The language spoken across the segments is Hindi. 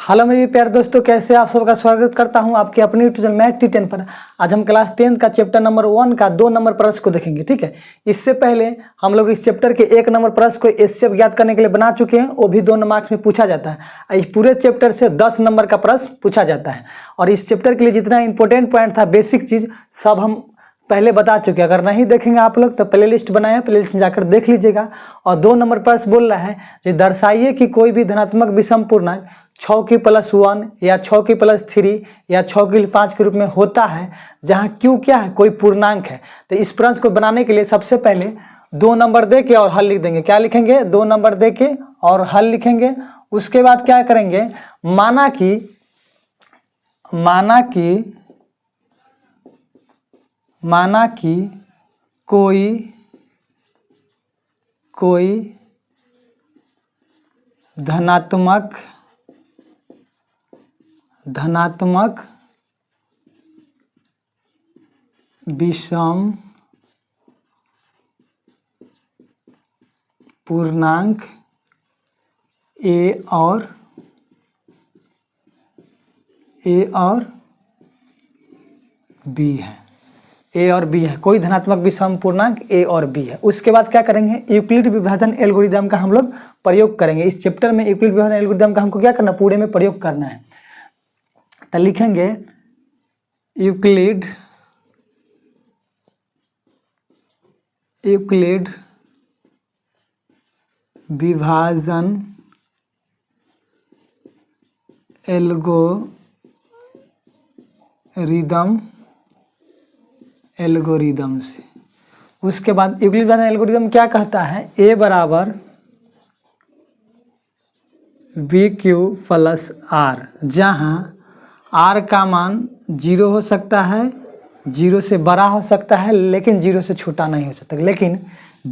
हेलो मेरे प्यारे दोस्तों, कैसे आप सबका स्वागत करता हूं आपके अपने यूट्यूब चैनल मैथ T10 पर। आज हम क्लास 10 का चैप्टर नंबर 1 का 2 नंबर प्रश्न को देखेंगे। ठीक है, इससे पहले हम लोग इस चैप्टर के 1 नंबर प्रश्न को एचसीएफ ज्ञात करने के लिए बना चुके हैं, वो भी 2 मार्क्स में पूछा जाता है। इस पूरे चैप्टर से 10 नंबर का प्रश्न पूछा जाता है और इस चैप्टर के लिए जितना इंपॉर्टेंट पॉइंट था, बेसिक चीज़ सब हम पहले बता चुके हैं। अगर नहीं देखेंगे आप लोग तो प्ले लिस्ट बनाए हैं, प्ले लिस्ट में जाकर देख लीजिएगा। और 2 नंबर प्रश्न बोल रहा है कि दर्शाइए कि कोई भी धनात्मक विषम पूर्णांक 6 की +1 या 6 की +3 या 6 की 5 के रूप में होता है, जहाँ क्यू क्या है, कोई पूर्णांक है। तो इस प्रश्न को बनाने के लिए सबसे पहले 2 नंबर दे के और हल लिख देंगे। क्या लिखेंगे? 2 नंबर दे के और हल लिखेंगे। उसके बाद क्या करेंगे, माना कि कोई धनात्मक विषम पूर्णांक ए और बी है। ए और बी है, कोई धनात्मक विषम पूर्णांक ए और बी है। उसके बाद क्या करेंगे, यूक्लिड विभाजन एल्गोरिदम का हम लोग प्रयोग करेंगे। इस चैप्टर में यूक्लिड विभाजन एल्गोरिदम का हमको क्या करना, पूरे में प्रयोग करना है। तो लिखेंगे यूक्लिड विभाजन एल्गोरिदम से। उसके बाद यूक्लिड विभाजन एल्गोरिदम क्या कहता है, ए बराबर BQ+R, जहाँ R का मान 0 हो सकता है, 0 से बड़ा हो सकता है, लेकिन 0 से छोटा नहीं हो सकता। लेकिन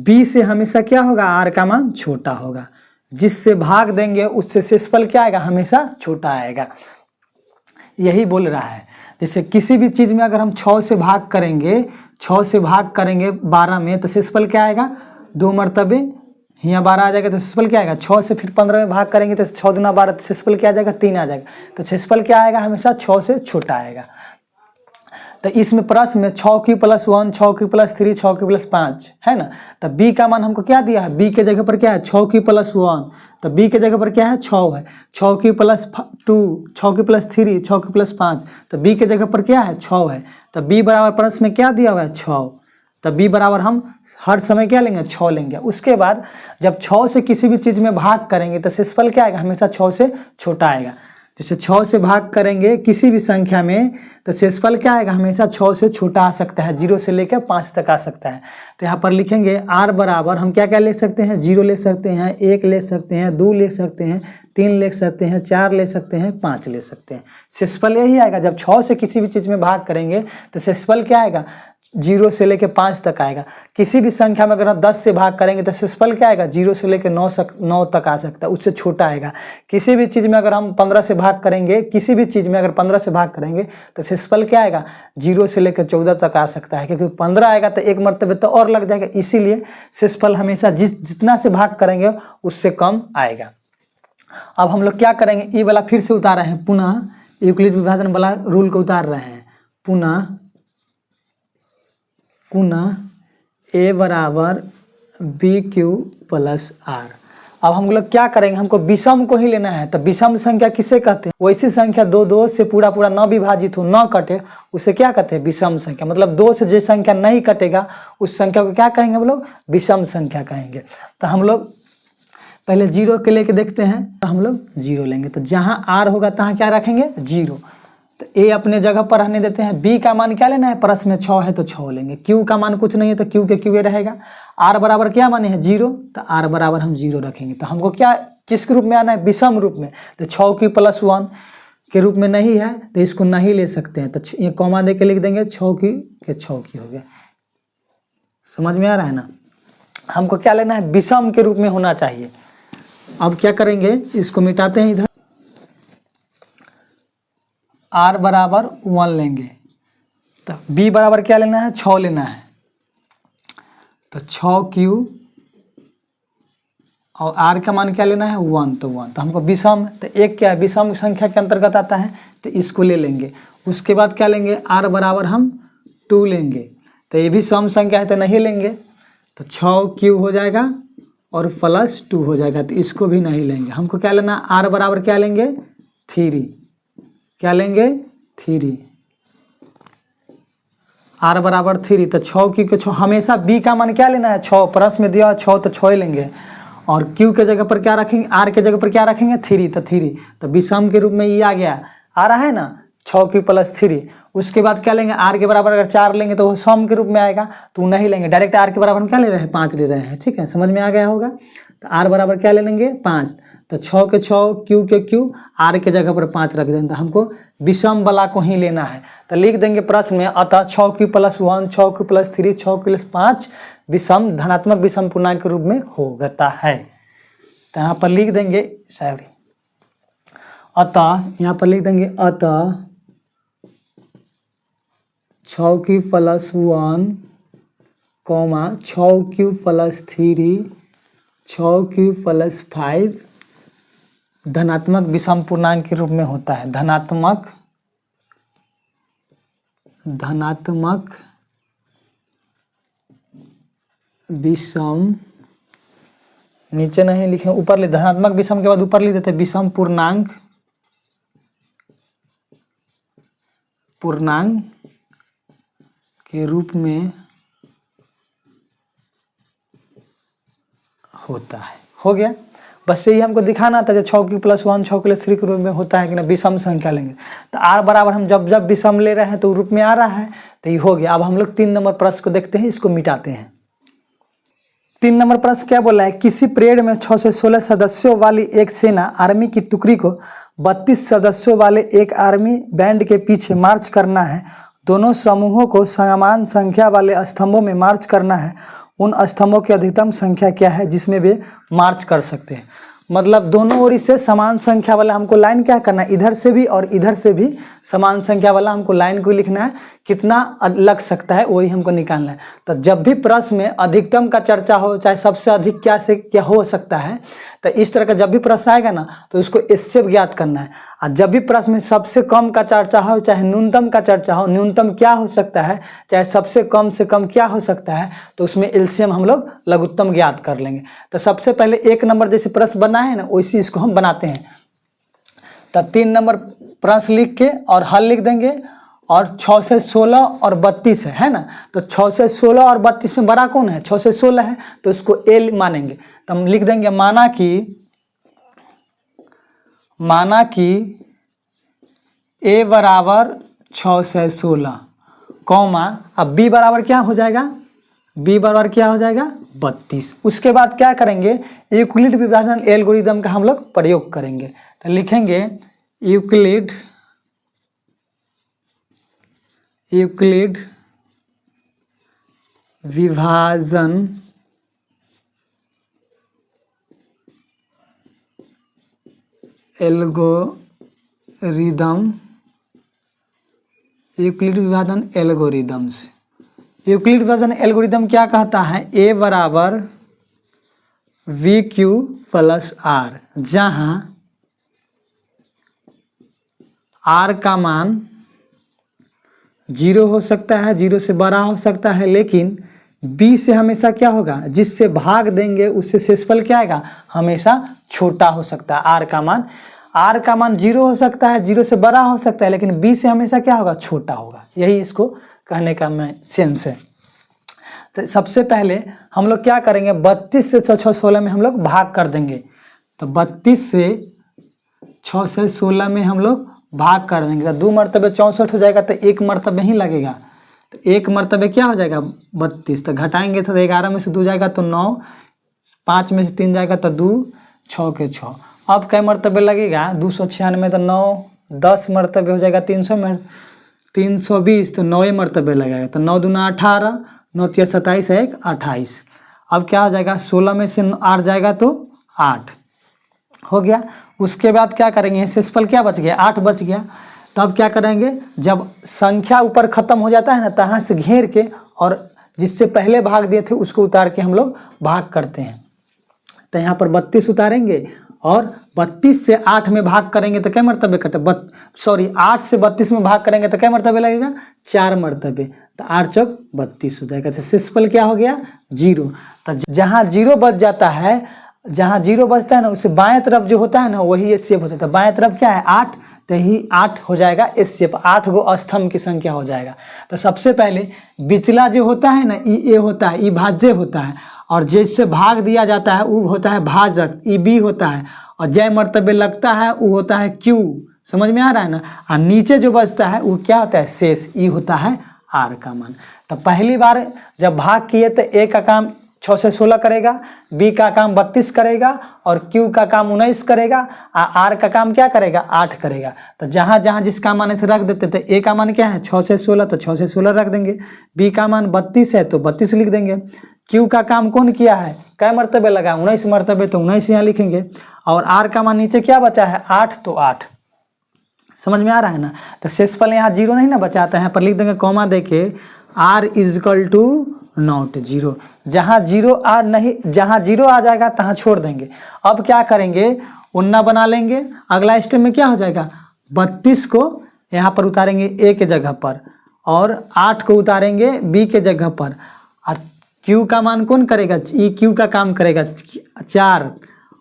B से हमेशा क्या होगा, R का मान छोटा होगा। जिससे भाग देंगे उससे शेषफल क्या आएगा, हमेशा छोटा आएगा। यही बोल रहा है। जैसे किसी भी चीज़ में अगर हम 6 से भाग करेंगे 12 में, तो शेषफल क्या आएगा, 2 मरतबे यहाँ 12 आ जाएगा, तो शेषफल क्या आएगा 6 से फिर 15 में भाग करेंगे तो 6 दूना 12, तो शेषफल क्या आ जाएगा 3 आ जाएगा। तो शेषफल क्या आएगा, हमेशा 6 से छोटा आएगा। तो इसमें प्रश्न में 6 की +1, 6 की +3, 6 की +5 है ना। तो b का मान हमको क्या दिया है, b के जगह पर क्या है 6 की +1, तो b के जगह पर क्या है 6 है। 6 की +2, 6 की +3, 6 की +5, तो b के जगह पर क्या है 6 है। तो b बराबर प्रश्न में क्या दिया हुआ है 6, तो b बराबर हम हर समय क्या लेंगे 6 लेंगे। उसके बाद जब 6 से किसी भी चीज़ में भाग करेंगे तो शेषफल क्या आएगा, हमेशा 6 से छोटा आएगा। जैसे 6 से भाग करेंगे किसी भी संख्या में तो शेषफल क्या आएगा, हमेशा 6 से छोटा आ सकता है, 0 से लेकर 5 तक आ सकता है। तो यहाँ पर लिखेंगे R बराबर हम क्या क्या ले सकते हैं, 0 ले सकते हैं, 1 ले सकते हैं, 2 ले सकते हैं, 3 ले सकते हैं, 4 ले सकते हैं, 5 ले सकते हैं। शेषफल यही आएगा, जब 6 से किसी भी चीज़ में भाग करेंगे तो शेषफल क्या आएगा, 0 से लेकर 5 तक आएगा। किसी भी संख्या में अगर हम 10 से भाग करेंगे तो शेषफल क्या आएगा, 0 से लेकर 9 तक आ सकता है, उससे छोटा आएगा। किसी भी चीज़ में अगर हम 15 से भाग करेंगे, किसी भी चीज़ में अगर 15 से भाग करेंगे तो शेषफल क्या आएगा, 0 से लेकर 14 तक आ सकता है। क्योंकि 15 आएगा तो एक मरतबे तो और लग जाएगा, इसीलिए शेषफल हमेशा जितना से भाग करेंगे उससे कम आएगा। अब हम लोग क्या करेंगे, ये वाला फिर से उतार रहे हैं, पुनः यूक्लिड विभाजन वाला रूल को उतार रहे हैं। पुनः A बराबर BQ+R। अब हम लोग क्या करेंगे, हमको विषम को ही लेना है। तो विषम संख्या किसे कहते हैं, वैसी संख्या 2 से पूरा न विभाजित हो, न कटे, उसे क्या कहते हैं, विषम संख्या। मतलब 2 से जो संख्या नहीं कटेगा उस संख्या को क्या कहेंगे हम लोग, विषम संख्या कहेंगे। तो हम लोग पहले 0 के लेके देखते हैं, हम लोग 0 लेंगे। तो जहाँ R होगा तहाँ क्या रखेंगे 0, तो A अपने जगह पर रहने देते हैं। B का मान क्या लेना है, प्रश्न में 6 है तो 6 लेंगे। Q का मान कुछ नहीं है तो Q के Q रहेगा। R बराबर क्या माने हैं 0, तो R बराबर हम 0 रखेंगे। तो हमको क्या किस रूप में आना है, विषम रूप में। तो 6 की +1 के रूप में नहीं है तो इसको नहीं ले सकते हैं, तो ये कॉमा दे के लिख देंगे 6 की के 6 की हो गया। समझ में आ रहा है ना। हमको क्या लेना है, विषम के रूप में होना चाहिए। अब क्या करेंगे, इसको मिटाते हैं, इधर R बराबर 1 लेंगे। तो B बराबर क्या लेना है, 6 लेना है। तो 6Q और आर का मान क्या लेना है 1, तो 1 तो हमको विषम, तो एक क्या है विषम संख्या के अंतर्गत आता है, तो इसको ले लेंगे। उसके बाद क्या लेंगे, आर बराबर हम 2 लेंगे, तो ये भी सम संख्या है तो नहीं लेंगे, तो 6 क्यूब हो जाएगा और प्लस 2 हो जाएगा, तो इसको भी नहीं लेंगे। हमको क्या लेना, आर बराबर क्या लेंगे 3, क्या लेंगे 3, आर बराबर 3, तो 6 क्यू के 6, हमेशा बी का मान क्या लेना है 6, प्रश्न में दिया 6 तो 6 ही लेंगे, और क्यू के जगह पर क्या रखेंगे, आर के जगह पर क्या रखेंगे 3, तो 3, तो विषम के रूप में ये आ गया, आ रहा है ना 6 क्यू प्लस 3। उसके बाद क्या लेंगे, आर के बराबर अगर 4 लेंगे तो वो सम के रूप में आएगा, तो नहीं लेंगे, डायरेक्ट आर के बराबर हम क्या ले रहे हैं 5 ले रहे हैं। ठीक है, समझ में आ गया होगा। तो आर बराबर क्या ले लेंगे 5, तो 6 के 6 क्यू के क्यू, आर के जगह पर 5 रख देंगे, तो हमको विषम वाला को ही लेना है। तो लिख देंगे प्रश्न में, अतः 6 Q plus 1, 6 Q plus 3, 6 Q plus 5 विषम धनात्मक विषम पूर्णांक के रूप में होता है। तो यहाँ पर लिख देंगे अतः, यहाँ पर लिख देंगे अतः 6 Q plus 1, 6 Q plus 3, 6 Q plus 5 धनात्मक विषम पूर्णांक के रूप में होता है। धनात्मक विषम, नीचे नहीं लिखे, ऊपर ले, धनात्मक विषम के बाद ऊपर लिख देते विषम पूर्णांक के रूप में होता है। हो गया, बस यही हमको दिखाना था, जब 6 क्यू प्लस 1, 6 प्लस 3 के रूप में होता है कि ना विषम संख्या लेंगे, तो आर बराबर हम जब विषम ले रहे हैं तो रूप में आ रहा है, तो ये हो गया। अब हम लोग 3 नंबर प्रश्न को देखते हैं, इसको मिटाते हैं। 3 नंबर प्रश्न क्या बोला है, किसी परेड में 6 से 16 सदस्यों वाली एक सेना आर्मी की टुकड़ी को 32 सदस्यों वाले एक आर्मी बैंड के पीछे मार्च करना है। दोनों समूहों को समान संख्या वाले स्तंभों में मार्च करना है। उन स्तंभों की अधिकतम संख्या क्या है जिसमें वे मार्च कर सकते हैं। मतलब दोनों ओर से समान संख्या वाला हमको लाइन क्या करना है, इधर से भी और इधर से भी समान संख्या वाला हमको लाइन को लिखना है, कितना लग सकता है वही हमको निकालना है। तो जब भी प्रश्न में अधिकतम का चर्चा हो, चाहे सबसे अधिक क्या से क्या हो सकता है, तो इस तरह का जब भी प्रश्न आएगा ना तो इसको इससे ज्ञात करना है। और जब भी प्रश्न में सबसे कम का चर्चा हो, चाहे न्यूनतम का चर्चा हो, न्यूनतम क्या हो सकता है, चाहे सबसे कम से कम क्या हो सकता है, तो उसमें एलसीएम हम लोग लघुत्तम ज्ञात कर लेंगे। तो सबसे पहले 1 नंबर जैसे प्रश्न बना है ना वैसे इसको हम बनाते हैं। तो 3 नंबर प्रश्न लिख के और हल लिख देंगे, और 6 से 16 और 32 है ना, तो 6 से 16 और 32 में बड़ा कौन है, 6 से 16 है, तो इसको एल मानेंगे। तो हम लिख देंगे माना कि ए बराबर 6 से 16, कौमा, अब बी बराबर क्या हो जाएगा, बी बराबर क्या हो जाएगा 32। उसके बाद क्या करेंगे, यूक्लिड विभाजन एल्गोरिदम का हम लोग प्रयोग करेंगे। तो लिखेंगे यूक्लिड विभाजन एल्गोरिदम, यूक्लिड विभाजन एल्गोरिदम से। यूक्लिड विभाजन एल्गोरिदम क्या कहता है, ए बराबर वी क्यू प्लस आर, जहाँ आर का मान 0 हो सकता है, 0 से बड़ा हो सकता है, लेकिन बी से हमेशा क्या होगा, जिससे भाग देंगे उससे शेषफल क्या आएगा, हमेशा छोटा हो सकता है। आर का मान 0 हो सकता है, 0 से बड़ा हो सकता है, लेकिन बी से हमेशा क्या होगा, छोटा होगा। यही इसको कहने का मैं सेंस है। तो सबसे पहले हम लोग क्या करेंगे, 32 से 6 16 में हम लोग भाग कर देंगे। तो 32 से 6 से 16 में हम लोग भाग कर देंगे, तो 2 मरतबे 64 हो जाएगा, तो 1 मरतबे ही लगेगा। तो 1 मरतबे क्या हो जाएगा 32, तो घटाएंगे तो 11 में से 2 जाएगा तो 9, 5 में से 3 जाएगा तो 2, 6 के 6। अब कई मरतबे लगेगा 296, तो 9 10 मरतबे हो जाएगा 300 में 320, तो 9 मरतबे लगेगा, तो 9 दूना 18, 9 3 27 1 28। अब क्या हो जाएगा, 16 में से 8 जाएगा तो 8 हो गया। उसके बाद क्या करेंगे, शेषफल क्या बच गया, 8 बच गया। तो अब क्या करेंगे, जब संख्या ऊपर खत्म हो जाता है ना, तहाँ से घेर के और जिससे पहले भाग दिए थे उसको उतार के हम लोग भाग करते हैं। तो यहाँ पर 32 उतारेंगे और 32 से 8 में भाग करेंगे तो क्या मरतबे कटे 8 से 32 में भाग करेंगे तो क्या मरतबे लगेगा 4 मरतबे, तो 8 चौक 32 हो जाएगा। शेषफल क्या हो गया 0। तो जहाँ 0 बच जाता है, जहाँ 0 बचता है ना उससे बाएं तरफ जो होता है ना वही एस शेप होता है। तो बाएं तरफ क्या है 8, तो ही 8 हो जाएगा एस शेप, 8 गो स्तंभ की संख्या हो जाएगा। तो सबसे पहले बिचला जो होता है ना ई ए होता है, ई भाज्य होता है, और जिससे भाग दिया जाता है वो होता है भाजक, ई बी होता है, और जय मर्तबे लगता है वो होता है क्यू। समझ में आ रहा है ना। और नीचे जो बचता है वो क्या होता है शेष, ई होता है आर का मान। तो पहली बार जब भाग किए तो ए का काम 6 से 16 करेगा, बी का काम 32 करेगा, और क्यू का काम 19 करेगा, आर का काम क्या करेगा 8 करेगा। तो जहाँ जहाँ जिसका मान से रख देते, तो ए का मान क्या है 6 से 16, तो 6 से 16 रख देंगे। बी का मान 32 है तो 32 लिख देंगे। क्यू का काम कौन किया है, कै मरतबे लगा 19 मरतबे, तो 19 यहाँ लिखेंगे। और आर का मान नीचे क्या बचा है 8, तो 8। समझ में आ रहा है ना। तो शेषफल यहाँ 0 नहीं ना बचा, तो यहाँ पर लिख देंगे कॉमा देके r इजकल टू नॉट 0। जहाँ 0 आ जाएगा तहाँ छोड़ देंगे। अब क्या करेंगे उन्ना बना लेंगे। अगला स्टेप में क्या हो जाएगा 32 को यहाँ पर उतारेंगे ए के जगह पर, और 8 को उतारेंगे बी के जगह पर, और क्यू का मान कौन करेगा ई क्यू का काम करेगा 4,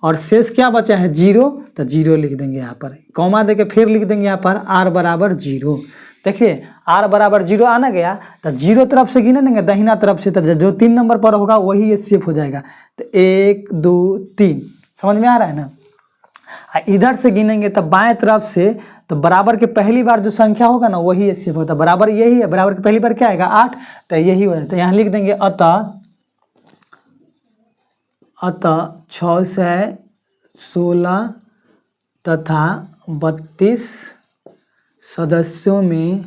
और शेष क्या बचा है 0, तो 0 लिख देंगे यहाँ पर। कॉमा देके फिर लिख देंगे यहाँ पर r बराबर 0। देखिए r बराबर 0 आना गया, तो 0 तरफ से गिने देंगे दाहिना तरफ से, तो जो 3 नंबर पर होगा वही ये शेप हो जाएगा। तो 1 2 3, समझ में आ रहा है ना। इधर से गिनेंगे तो बाएं तरफ से, तो बराबर के पहली बार जो संख्या होगा ना वही ये शेप होता है। बराबर यही है, बराबर के पहली बार क्या आएगा 8, तो यही हो जाता है। यहाँ लिख देंगे अतः 6 से 16 तथा 32 सदस्यों में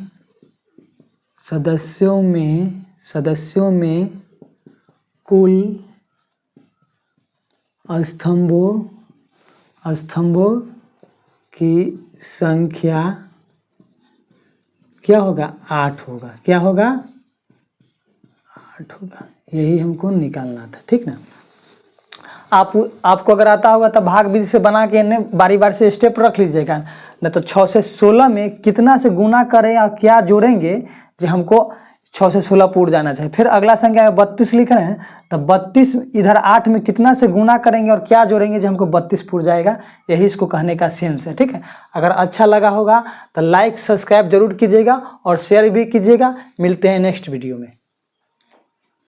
कुल स्तंभों की संख्या क्या होगा 8 होगा। क्या होगा 8 होगा। यही हमको निकालना था, ठीक ना। आपको अगर आता होगा तो भाग विधि से बना के बारी बारी से स्टेप रख लीजिएगा। न तो 6 से 16 में कितना से गुना करें और क्या जोड़ेंगे जो हमको 6 से 16 पूर जाना चाहिए। फिर अगला संख्या में 32 लिख रहे हैं, तो 32 इधर 8 में कितना से गुना करेंगे और क्या जोड़ेंगे जो हमको 32 पूर जाएगा। यही इसको कहने का सेंस है, ठीक है। अगर अच्छा लगा होगा तो लाइक सब्सक्राइब जरूर कीजिएगा और शेयर भी कीजिएगा। मिलते हैं नेक्स्ट वीडियो में।